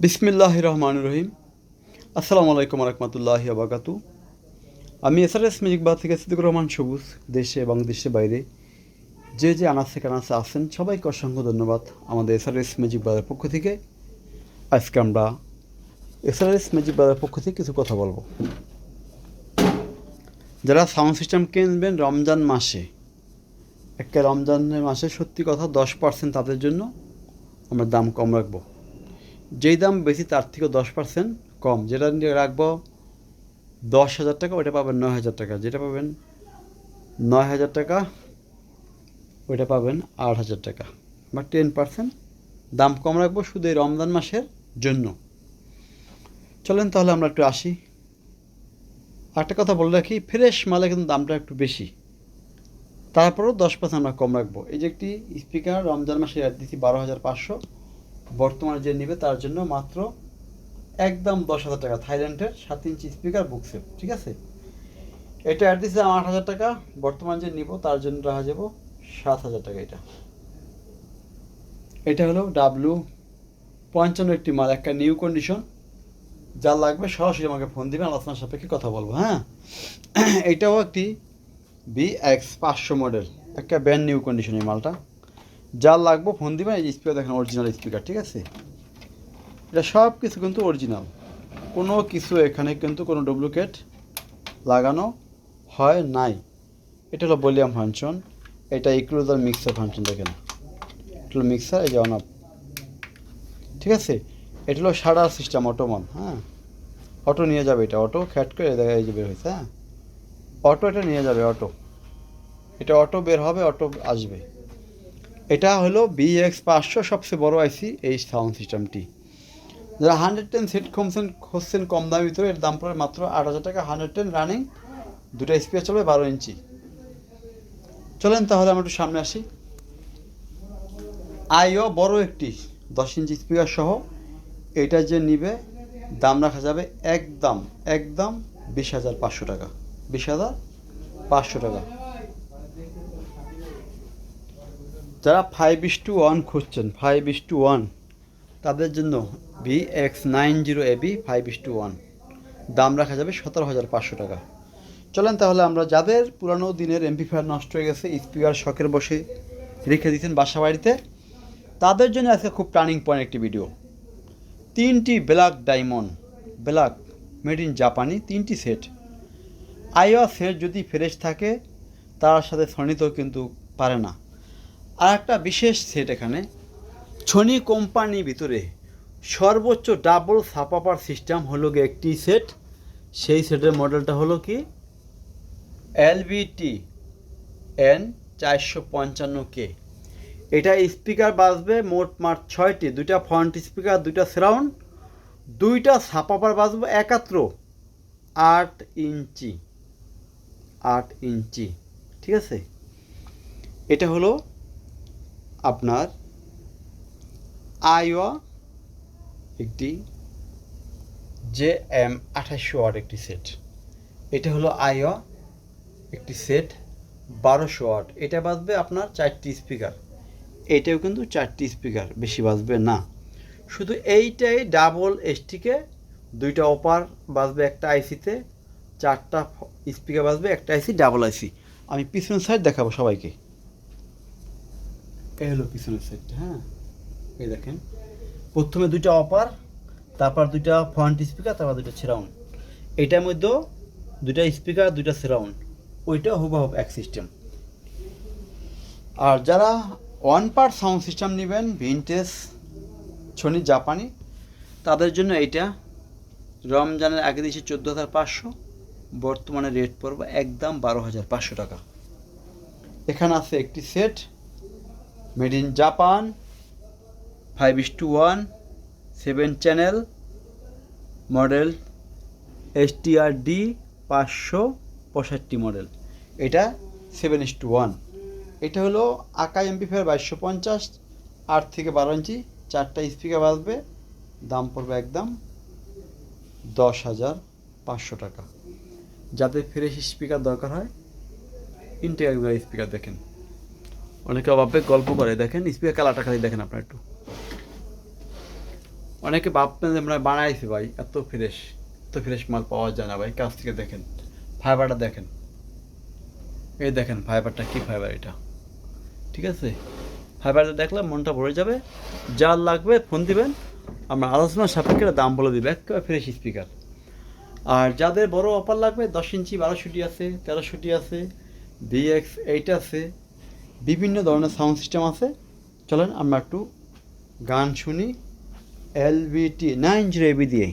বিসমিল্লাহির রহমানির রহিম। আসসালামু আলাইকুম রহমতুল্লাহি আবরাকাতু। আমি এসআরএস মিউজিক বার থেকে সিদ্দিকুর রহমান সবুজ। দেশে এবং দেশের বাইরে যে আনাচে কানাচে আছেন সবাইকে অসংখ্য ধন্যবাদ। আমাদের এসআরএস মিউজিক বারের পক্ষ থেকে আজকে আমরা এসআরএস মিউজিক বারের পক্ষ থেকে কিছু কথা বলবো। যারা সাউন্ড সিস্টেম কিনবেন রমজান মাসে, একটা রমজানের মাসে সত্যি কথা 10% তাদের জন্য আমরা দাম কম রাখবো। যেই দাম বেশি তার থেকে 10% কম। যেটা রাখবো 10,000 টাকা, ওইটা পাবেন 9,000 টাকা। যেটা পাবেন 9,000 টাকা, ওইটা পাবেন 8,000 টাকা। বা 10% দাম কম রাখবো শুধু এই রমজান মাসের জন্য। চলেন তাহলে আমরা একটু আসি। একটা কথা বলে রাখি, ফ্রেশ মালে কিন্তু দামটা একটু বেশি, তারপরেও 10% আমরা কম রাখবো। এই যে একটি স্পিকার রমজান মাসে অ্যাড দিচ্ছি 12,500, বর্তমানে যে নেবে তার জন্য মাত্র একদম 10,000 টাকা। থাইল্যান্ডের 7 ইঞ্চি স্পিকার বুকসেপ, ঠিক আছে। এটা অ্যাড দিচ্ছে 8,000 টাকা, বর্তমান যে নিব তার জন্য রাখা যাব 7,000 টাকা। এটা হলো W55 একটি মাল, একটা নিউ কন্ডিশন। যা লাগবে সরাসরি আমাকে ফোন দিবেন, আলোচনার সাপেক্ষে কথা বলবো। হ্যাঁ, এইটাও একটি BX500 মডেল, একটা ব্র্যান্ড নিউ কন্ডিশন এই মালটা। যা লাগবে ফোন দিবেন। এই স্পিকার দেখেন, অরিজিনাল স্পিকার, ঠিক আছে। এটা সব কিছু কিন্তু অরিজিনাল, কোনো কিছু এখানে কিন্তু কোনো ডুপ্লিকেট লাগানো হয় নাই। এটা হলো ভলিউম ফাংশন, এটা ইক্লুজার মিক্সার ফাংশন। দেখেন, এটা হলো মিক্সার, এই যে অন অফ, ঠিক আছে। এটা হলো শাটার সিস্টেম, অটোমান। হ্যাঁ, অটো নিয়ে যাবে, এটা অটো খ্যাট করে দেখা এই যে বের হয়েছে। হ্যাঁ, অটো এটা নিয়ে যাবে, অটো, এটা অটো বের হবে, অটো আসবে। এটা হলো BX500 সবচেয়ে বড় আইসি এই সাউন্ড সিস্টেমটি। যারা 110 সেট খুঁজছেন কম দামের ভিতরে, এর দাম পড়ে মাত্র 8,000 টাকা। 110 রানিং, দুটো স্পিকার চলবে 12 ইঞ্চি। চলেন তাহলে আমরা একটু সামনে আসি। আইও বড় একটি 10 ইঞ্চি স্পিকার সহ এটা যে নিবে দাম রাখা যাবে একদম 20,500 টাকা। 20,500 টাকা। যারা 5:1 খুঁজছেন, 5:1 তাদের জন্য BX90AB 5:1 দাম রাখা যাবে 17,500 টাকা। চলেন তাহলে আমরা, যাদের পুরানো দিনের এমপ্লিফায়ার নষ্ট হয়ে গেছে, স্পিকার শখের বসে রেখে দিচ্ছেন বাসা বাড়িতে, তাদের জন্য আজকে খুব টার্নিং পয়েন্ট একটি ভিডিও। 3টি black diamond, black made in জাপানি 3টি সেট। আইও সেট যদি ফ্রেশ থাকে তার সাথে সনিতেও কিন্তু পারে না। আর একটা বিশেষ সেট এখানে, সনি কোম্পানির ভিতরে সর্বোচ্চ ডাবল সাপাপার সিস্টেম হলো গিয়ে একটি সেট। সেই সেটের মডেলটা হলো কি LBT-N455K। এটা স্পিকার বাজবে মোট 6টি, 2টা ফ্রন্ট স্পিকার, 2টা সারাউন্ড, 2টা সাপাপার বাজবে একাত্র 8 ইঞ্চি, 8 ইঞ্চি, ঠিক আছে। এটা হলো আপনার আইওয়া একটি JM2800 ওয়াট একটি সেট। এটা হলো আইওয়া একটি সেট 1200 ওয়াট। এটা বাজবে আপনার 4টি স্পিকার। এটাও কিন্তু 4টি স্পিকার, বেশি বাজবে না। শুধু এইটাই ডাবল এসটিকে 2টা অপার বাজবে একটা আইসিতে, 4টা স্পিকার বাজবে একটা আইসি, ডাবল আইসি। আমি পিছনের সাইড দেখাবো সবাইকে। এই হলো পিছনের সাইডটা। হ্যাঁ, এই দেখেন, প্রথমে 2টা অপার, তারপর 2টা ফ্রন্ট স্পিকার, তারপর 2টা সারাউন্ড। এটার মধ্যেও 2টা স্পিকার, 2টা সারাউন্ড, ওইটা হুবহুব এক সিস্টেম। আর যারা 1 পার্ট সাউন্ড সিস্টেম নেবেন ভিনটেজ সনি জাপানি, তাদের জন্য এইটা রমজানের আগে দিয়েছে 14,500, বর্তমানে রেট পড়বে একদম 12,500 টাকা। এখানে আছে একটি set made in Japan 5:1 7 channel model STRD 565 model. এটা 7:1। এটা হলো আকাই এমপ্লিফায়ার 2250, 8 থেকে 12 ইঞ্চি, 4টা স্পিকার বাজবে, দাম পড়বে একদম 10,500 টাকা। যাদের ফ্রেশ স্পিকার দরকার হয়, ইন্টেগ্রাল স্পিকার দেখেন, অনেকে অভাবে গল্প করে। দেখেন স্পিকার কালারটা খালি দেখেন আপনার একটু, অনেকে ভাবতেন যে আমরা বানাইছি ভাই, এত ফ্রেশ মাল পাওয়া যায় না ভাই। কাছ থেকে দেখেন, ফাইবারটা দেখেন, এই দেখেন ফাইবারটা, কি ফাইবার এটা, ঠিক আছে? ফাইবারটা দেখলে মনটা ভরে যাবে। যার লাগবে ফোন দিবেন, আমরা আলোচনা সাপেক্ষে দাম বলে দিবে, একেবারে ফ্রেশ স্পিকার। আর যাদের বড় অফার লাগবে 10 ইঞ্চি 1200টি আছে, 1300টি আছে, BX8 আছে, বিভিন্ন ধরনের সাউন্ড সিস্টেম আছে। চলেন আমরা একটু গান শুনি LVT 90 AB দিয়ে।